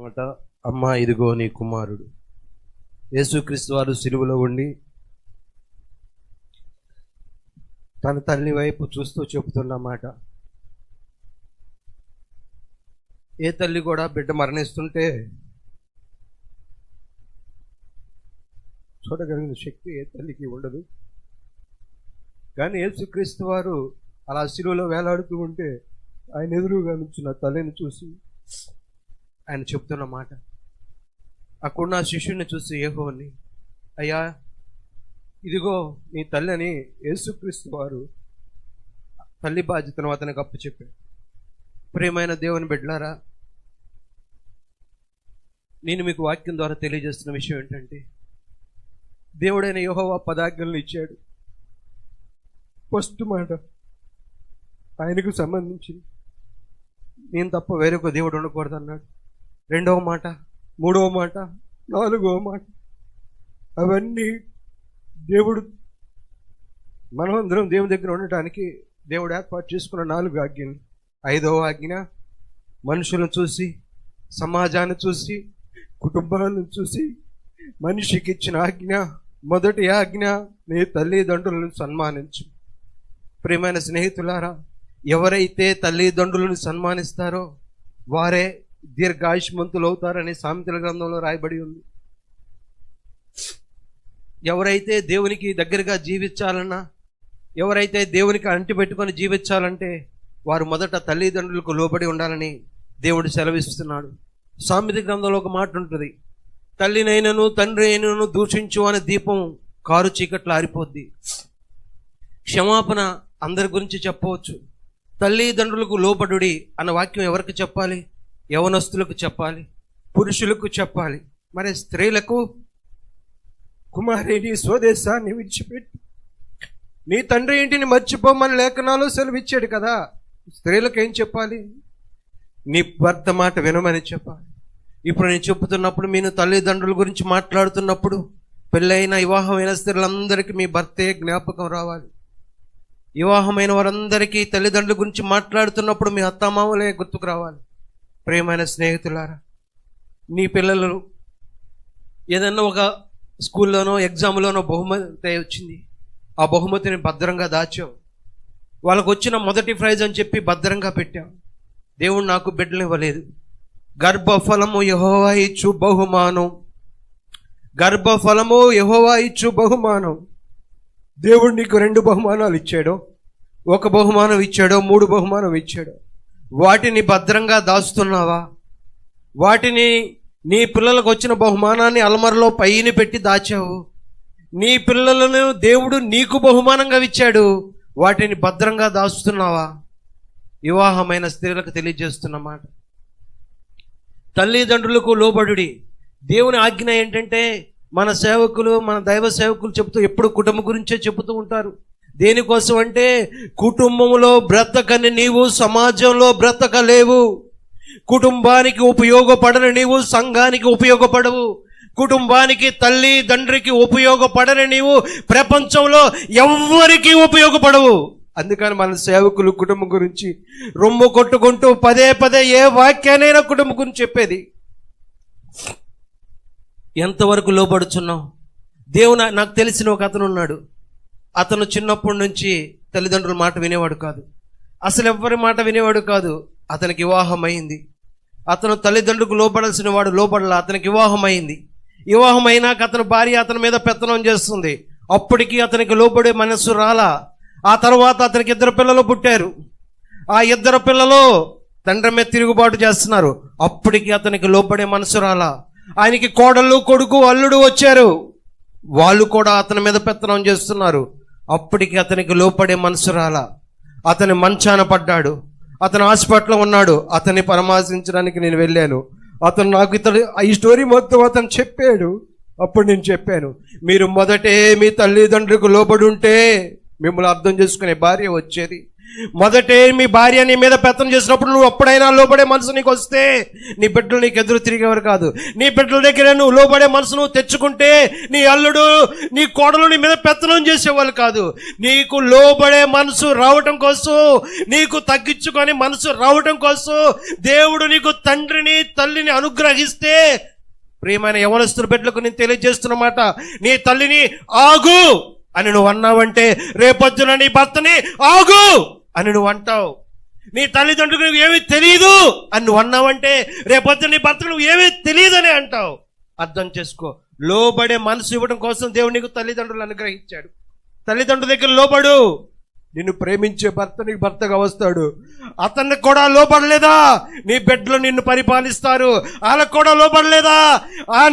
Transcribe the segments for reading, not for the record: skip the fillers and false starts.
మాట, అమ్మా ఇదిగో నీ కుమారుడు. యేసుక్రీస్తు వారు సిలువలో ఉండి తన తల్లి వైపు చూస్తూ చెబుతున్న మాట. ఏ తల్లి కూడా బిడ్డ మరణిస్తుంటే చూడగలిగిన శక్తి ఏ తల్లికి ఉండదు. కానీ యేసుక్రీస్తు వారు అలా సిలువలో వేలాడుతూ ఉంటే ఆయన ఎదురుగా నుంచిన తల్లిని చూసి ఆయన చెప్తున్న మాట. అక్కడున్న శిష్యుని చూసి యెహోవాని, అయ్యా ఇదిగో నీ తల్లి అని యేసుక్రీస్తు వారు తల్లి బాధ్యతను అతనికి అప్పచెప్పాడు. ప్రియమైన దేవుని బిడ్డలారా, నేను మీకు వాక్యం ద్వారా తెలియజేస్తున్న విషయం ఏంటంటే, దేవుడైన యెహోవా 10 ఆజ్ఞలను ఇచ్చాడు. ఫస్ట్ మాట ఆయనకు సంబంధించింది, నేను తప్ప వేరొక దేవుడు ఉండకూడదు అన్నాడు. 2వ మాట, 3వ మాట, 4వ మాట, అవన్నీ దేవుడు మనమందరం దేవుని దగ్గర ఉండటానికి దేవుడు ఏర్పాటు చేసుకున్న 4 ఆజ్ఞలు. 5వ ఆజ్ఞ మనుషులను చూసి, సమాజాన్ని చూసి, కుటుంబాలను చూసి మనిషికి ఇచ్చిన ఆజ్ఞ. మొదటి ఆజ్ఞ, నీ తల్లిదండ్రులను సన్మానించు. ప్రియమైన స్నేహితులారా, ఎవరైతే తల్లిదండ్రులను సన్మానిస్తారో వారే దీర్ఘాయుష్మంతులు అవుతారని సామెతల గ్రంథంలో రాయబడి ఉంది. ఎవరైతే దేవునికి దగ్గరగా జీవించాలన్నా, ఎవరైతే దేవునికి అంటిపెట్టుకొని జీవించాలంటే వారు మొదట తల్లిదండ్రులకు లోబడి ఉండాలని దేవుడు సెలవిస్తున్నాడు. సామెత గ్రంథంలో ఒక మాట ఉంటుంది, తల్లినైనను తండ్రి అయినను దూషించు అనే దీపం కారు చీకట్లు ఆరిపోద్ది. క్షమాపణ అందరి గురించి చెప్పవచ్చు. తల్లిదండ్రులకు లోబడుడి అన్న వాక్యం ఎవరికి చెప్పాలి? యవనస్తులకు చెప్పాలి, పురుషులకు చెప్పాలి. మరి స్త్రీలకు, కుమారి నీ స్వదేశాన్ని విడిచిపెట్టి నీ తండ్రి ఇంటిని మర్చిపోమని లేఖనాలు సెలవిచ్చాడు కదా. స్త్రీలకు ఏం చెప్పాలి? నీ భర్త మాట వినమని చెప్పాలి. ఇప్పుడు నేను చెబుతున్నప్పుడు, మీరు తల్లిదండ్రుల గురించి మాట్లాడుతున్నప్పుడు పెళ్ళైన వివాహమైన స్త్రీలందరికీ మీ భర్తే జ్ఞాపకం రావాలి. వివాహమైన వారందరికీ తల్లిదండ్రుల గురించి మాట్లాడుతున్నప్పుడు మీ అత్తమామలే గుర్తుకు రావాలి. ప్రియమైన స్నేహితులారా, నీ పిల్లలు ఏదన్నా ఒక స్కూల్లోనో ఎగ్జామ్లోనో బహుమతి వచ్చింది, ఆ బహుమతిని భద్రంగా దాచావు. వాళ్ళకు వచ్చిన మొదటి ప్రైజ్ అని చెప్పి భద్రంగా పెట్టావు. దేవుడు నాకు బిడ్డలు ఇవ్వలేదు. గర్భఫలము యెహోవా ఇచ్చు బహుమానం. గర్భఫలము యెహోవా ఇచ్చు బహుమానం. దేవుడు నీకు 2 బహుమానాలు ఇచ్చాడు, 1 బహుమానం ఇచ్చాడో, 3 బహుమానం ఇచ్చాడు. వాటిని భద్రంగా దాస్తున్నావా? వాటిని, నీ పిల్లలకు వచ్చిన బహుమానాన్ని అల్మరలో పైన పెట్టి దాచావు. నీ పిల్లలను దేవుడు నీకు బహుమానంగా ఇచ్చాడు, వాటిని భద్రంగా దాస్తున్నావా? వివాహమైన స్త్రీలకు తెలియజేస్తున్నమాట, తల్లిదండ్రులకు లోబడుడి. దేవుని ఆజ్ఞ ఏంటంటే, మన సేవకులు, మన దైవ సేవకులు చెబుతూ ఎప్పుడు కుటుంబం గురించే చెబుతూ ఉంటారు. దేనికోసం అంటే, కుటుంబంలో బ్రతకని నీవు సమాజంలో బ్రతకలేవు. కుటుంబానికి ఉపయోగపడని నీవు సంఘానికి ఉపయోగపడవు. కుటుంబానికి, తల్లి తండ్రికి ఉపయోగపడని నీవు ప్రపంచంలో ఎవ్వరికీ ఉపయోగపడవు. అందుకని మన సేవకులు కుటుంబం గురించి రొమ్ము కొట్టుకుంటూ పదే పదే ఏ వాక్యానైనా కుటుంబం గురించి చెప్పేది. ఎంతవరకు లోబడుచున్నావు? దేవుని, నాకు తెలిసిన ఒక అతను ఉన్నాడు. అతను చిన్నప్పటి నుంచి తల్లిదండ్రుల మాట వినేవాడు కాదు, అసలు ఎవ్వరి మాట వినేవాడు కాదు. అతనికి వివాహం అయింది. అతను తల్లిదండ్రులకు లోబడాల్సిన వాడు లోబడలా. అతనికి వివాహం అయింది. వివాహం అయినాక అతని భార్య అతని మీద పెత్తనం చేస్తుంది. అప్పటికి అతనికి లోబడే మనస్సు రాలా. ఆ తర్వాత అతనికి 2 పిల్లలు పుట్టారు. ఆ 2 పిల్లలు తండ్రి మీద తిరుగుబాటు చేస్తున్నారు. అప్పటికి అతనికి లోబడే మనసు రాలా. ఆయనకి కోడళ్ళు, కొడుకు, అల్లుడు వచ్చారు. వాళ్ళు కూడా అతని మీద పెత్తనం చేస్తున్నారు. అప్పటికి అతనికి లోపడే మనసు రాలా. అతని మంచాన పడ్డాడు. అతను హాస్పిటల్లో ఉన్నాడు. అతన్ని పరామర్శించడానికి నేను వెళ్ళాను. అతను నాకు ఈ స్టోరీ మొత్తం అతను చెప్పాడు. అప్పుడు నేను చెప్పాను, మీరు మొదటే మీ తల్లిదండ్రులకు లోబడి ఉంటే మిమ్మల్ని అర్థం చేసుకునే భార్య వచ్చేది. మొదటే మీ భార్య నీ మీద పెత్తనం చేసినప్పుడు నువ్వు ఎప్పుడైనా లోబడే మనసు నీకు వస్తే నీ బిడ్డలు నీకు ఎదురు తిరిగేవారు కాదు. నీ బిడ్డల దగ్గర నువ్వు లోబడే మనసు నువ్వు తెచ్చుకుంటే నీ అల్లుడు నీ కోడలు నీ మీద పెత్తనం చేసేవాళ్ళు కాదు. నీకు లోబడే మనసు రావటం కోసం, నీకు తగ్గించుకొని మనసు రావటం కోసం దేవుడు నీకు తండ్రిని తల్లిని అనుగ్రహిస్తే, ప్రియమైన యవనస్తుల బిడ్డలకు నేను తెలియజేస్తున్నమాట, నీ తల్లిని ఆగు అని నువ్వు అన్నావంటే రేపొద్దున నీ భర్తని ఆగు అని నువ్వు అంటావు. నీ తల్లిదండ్రులకు నువ్వు ఏమీ తెలియదు అని నువ్వు అన్నావంటే రేపొద్దున నీ భర్తకు నువ్వు ఏమీ తెలియదని అంటావు. అర్థం చేసుకో, లోబడే మనసు ఇవ్వడం కోసం దేవుడు నీకు తల్లిదండ్రులు అనుగ్రహించాడు. తల్లిదండ్రుల దగ్గర లోబడు. నిన్ను ప్రేమించే భర్త నీకు భర్తగా వస్తాడు. అతనికి కూడా లోబడలేదా, నీ బిడ్డలు నిన్ను పరిపాలిస్తారు. వాళ్ళకు కూడా లోబడలేదా,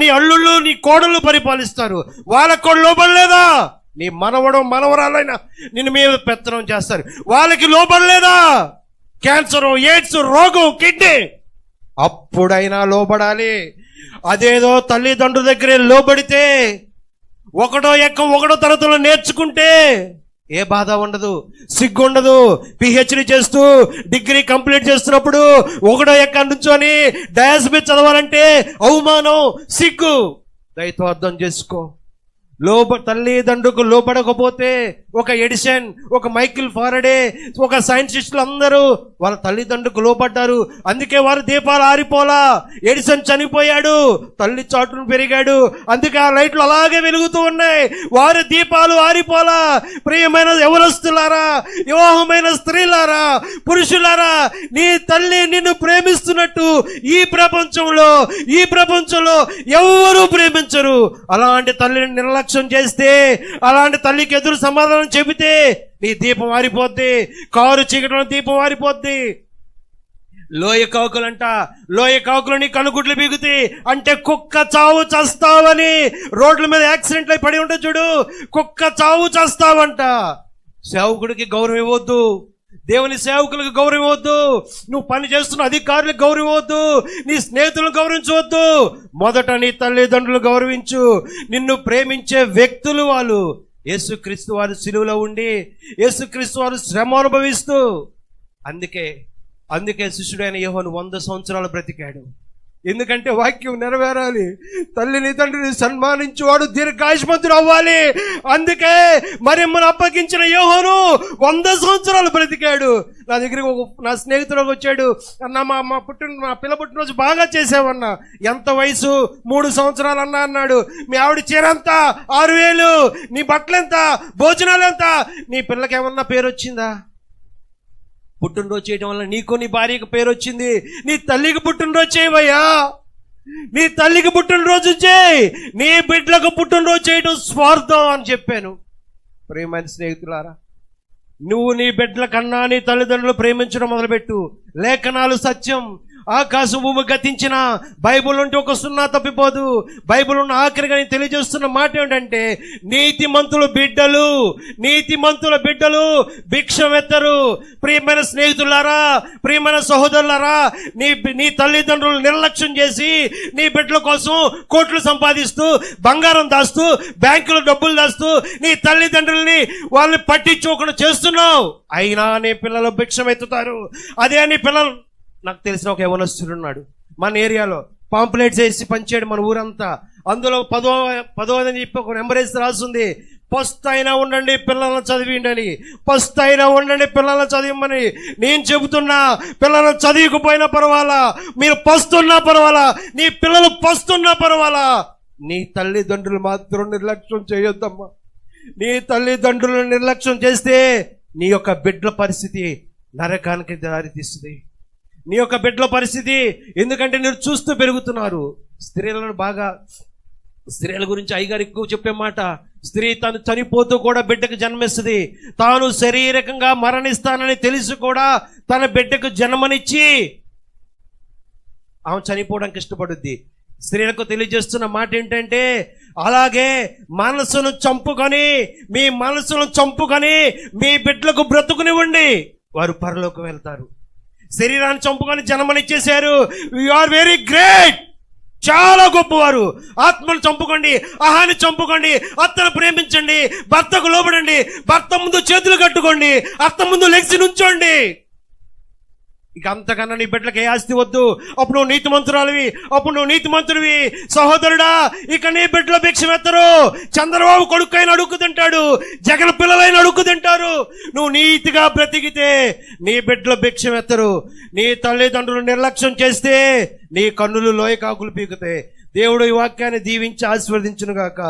నీ అల్లుళ్ళు నీ కోడళ్ళు పరిపాలిస్తారు. వాళ్ళకు కూడా లోబడలేదా, నీ మనవడు మనవరాలైనా నిన్ను మీద పెత్తనం చేస్తారు. వాళ్ళకి లోబడలేదా, క్యాన్సర్, ఎయిడ్స్, రోగం, కిడ్నీ, అప్పుడైనా లోబడాలి. అదేదో తల్లిదండ్రుల దగ్గరే లోబడితే ఒకటో తరగతిలో నేర్చుకుంటే ఏ బాధ ఉండదు, సిగ్గు ఉండదు. పిహెచ్డి చేస్తూ డిగ్రీ కంప్లీట్ చేస్తున్నప్పుడు ఒకటో నుంచొని డయాస్ మీద చదవాలంటే అవమానం, సిగ్గు. దయతో అర్థం చేసుకో. తల్లిదండ్రులకు లోబడకపోతే ఒక ఎడిసన్, ఒక మైకిల్ ఫారడే, ఒక సైంటిస్టులు అందరూ వాళ్ళ తల్లిదండ్రులకు లోబడ్డారు. అందుకే వారి దీపాలు ఆరిపోలా. ఎడిసన్ చనిపోయాడు, తల్లి చాటును పెరిగాడు, అందుకే ఆ లైట్లు అలాగే వెలుగుతూ ఉన్నాయి. వారి దీపాలు ఆరిపోలా. ప్రియమైన యవనస్తులారా, వివాహమైన స్త్రీలారా, పురుషులారా, నీ తల్లి నిన్ను ప్రేమిస్తున్నట్టు ఈ ప్రపంచంలో ఎవరు ప్రేమించరు. అలాంటి తల్లిని నిర్లక్ష్యం చేస్తే, అలాంటి తల్లికి ఎదురు సమాధానం చెబితే నీ దీపం ఆరిపోద్ది. కారు చీకటిలో దీపం ఆరిపోద్ది. లోయ కాకులు నీ కనుగుడ్లు బిగుతాయి అంటే కుక్క చావు చస్తావని. రోడ్ల మీద యాక్సిడెంట్లు అయి పడి ఉంటే చూడు, కుక్క చావు చస్తావంట. సేవకుడికి గౌరవం ఇవ్వద్దు, దేవుని సేవకులకు గౌరవం ఇవ్వద్దు, నువ్వు పని చేస్తున్న అధికారులకు గౌరవం ఇవ్వద్దు, నీ స్నేహితులను గౌరవించవద్దు. మొదట నీ తల్లిదండ్రులు గౌరవించు. నిన్ను ప్రేమించే వ్యక్తులు వాళ్ళు. యేసుక్రీస్తు వారు సిలువలో ఉండి, యేసుక్రీస్తు వారు శ్రమ అనుభవిస్తూ, అందుకే శిష్యుడైన యోహాను 100 సంవత్సరాలు బ్రతికాడు. ఎందుకంటే వాక్యం నెరవేరాలి. తల్లిని తండ్రిని సన్మానించేవాడు దీర్ఘాయుష్మంతుడు అవ్వాలి. అందుకే మరియమ్మను అప్పగించిన యోహాను 100 సంవత్సరాలు బ్రతికాడు. నా దగ్గరికి నా స్నేహితుడికి వచ్చాడు, అన్న మా పిల్ల పుట్టినరోజు బాగా చేసావన్నా. ఎంత వయసు? 3 సంవత్సరాలు అన్నా అన్నాడు. మీ ఆవిడ చీరంత 6000, నీ బట్టలు ఎంత, భోజనాలు ఎంత? నీ పిల్లకి ఏమన్నా పేరు వచ్చిందా? పుట్టినరోజు చేయడం వల్ల నీకు నీ భార్యకు పేరు వచ్చింది. నీ తల్లికి పుట్టినరోజు చేయవయ్యా, నీ తల్లికి పుట్టినరోజు చేయి. నీ బిడ్డలకు పుట్టినరోజు చేయడం స్వార్థం అని చెప్పాను. ప్రియమైన స్నేహితులారా, నువ్వు నీ బిడ్డల కన్నా నీ తల్లిదండ్రులు ప్రేమించడం మొదలుపెట్టు. లేఖనాలు సత్యం. ఆకాశం భూమి గతించిన బైబుల్ ఉంటే ఒక సున్నా తప్పిపోదు. బైబుల్ ఉన్న ఆఖరిగా నేను తెలియజేస్తున్న మాట ఏంటంటే, నీతిమంతుల బిడ్డలు భిక్షమెత్తరు. ప్రియమైన స్నేహితులారా, ప్రియమైన సహోదరులారా, నీ తల్లిదండ్రులు నిర్లక్ష్యం చేసి నీ బిడ్డల కోసం కోట్లు సంపాదిస్తూ, బంగారం దాస్తూ, బ్యాంకులో డబ్బులు దాస్తూ, నీ తల్లిదండ్రుల్ని వాళ్ళని పట్టించుకోకుండా చేస్తున్నావు. అయినా నీ పిల్లలు భిక్షమెత్తుతారు. అదే నీ పిల్లలు, నాకు తెలిసిన ఒక యవనస్తుడు ఉన్నాడు మన ఏరియాలో, పాంప్లెట్స్ వేసి పంచాడు మన ఊరంతా. అందులో 10వ అని చెప్పి ఒక నెంబర్ వేసి రాస్తుంది, ఫస్ట్ అయినా ఉండండి పిల్లలను చదివిండని, ఫస్ట్ అయినా ఉండండి పిల్లలను చదివమని. నేను చెబుతున్నా, పిల్లలను చదివకపోయినా పర్వాలా, మీరు ఫస్ట్ ఉన్నా పర్వాలా, నీ పిల్లలు ఫస్ట్ ఉన్నా పర్వాలా, నీ తల్లిదండ్రులు మాత్రం నిర్లక్ష్యం చేయొద్దమ్మా. నీ తల్లిదండ్రులను నిర్లక్ష్యం చేస్తే నీ యొక్క బిడ్డల పరిస్థితి నరకానికి దారితీస్తుంది. నీ యొక్క బిడ్డల పరిస్థితి, ఎందుకంటే మీరు చూస్తూ పెరుగుతున్నారు. స్త్రీల గురించి అయ్యగారు ఎక్కువ చెప్పే మాట, స్త్రీ తను చనిపోతూ కూడా బిడ్డకు జన్మిస్తుంది. తాను శారీరకంగా మరణిస్తానని తెలిసి కూడా తన బిడ్డకు జన్మనిచ్చి ఆమె చనిపోవడానికి ఇష్టపడుద్ది. స్త్రీలకు తెలియజేస్తున్న మాట ఏంటంటే, అలాగే మనసును చంపుకొని మీ బిడ్డలకు బ్రతుకునివ్వండి, వారు పరలోకం వెళ్తారు. శరీరాన్ని చంపుకొని జన్మనిచ్చేశారు. You are very great. చాలా గొప్పవారు. ఆత్మను చంపుకోండి, అహాన్ని చంపుకోండి, అత్తను ప్రేమించండి, భర్తకు లోబడండి, భర్త ముందు చేతులు కట్టుకోండి, అత్త ముందు లెగ్సి నుంచోండి. ఇక అంతకన్నా నీ బిడ్డలకి ఏ ఆస్తి వద్దు. అప్పుడు నువ్వు నీతిమంతురాలివి, అప్పుడు నువ్వు నీతిమంతుడివి. సహోదరుడా, ఇక నీ బిడ్డలో భిక్షం ఎత్తరు. చంద్రబాబు కొడుకైన అడుక్కు తింటాడు, జగన్ పిల్లలైన అడుక్కు తింటారు. నువ్వు నీతిగా బ్రతికితే నీ బిడ్డలో భిక్షం ఎత్తరు. నీ తల్లిదండ్రులు నిర్లక్ష్యం చేస్తే నీ కన్నులు లోయ కాకులు పీకుతాయి. దేవుడు ఈ వాక్యాన్ని దీవించి ఆశీర్వదించును గాక.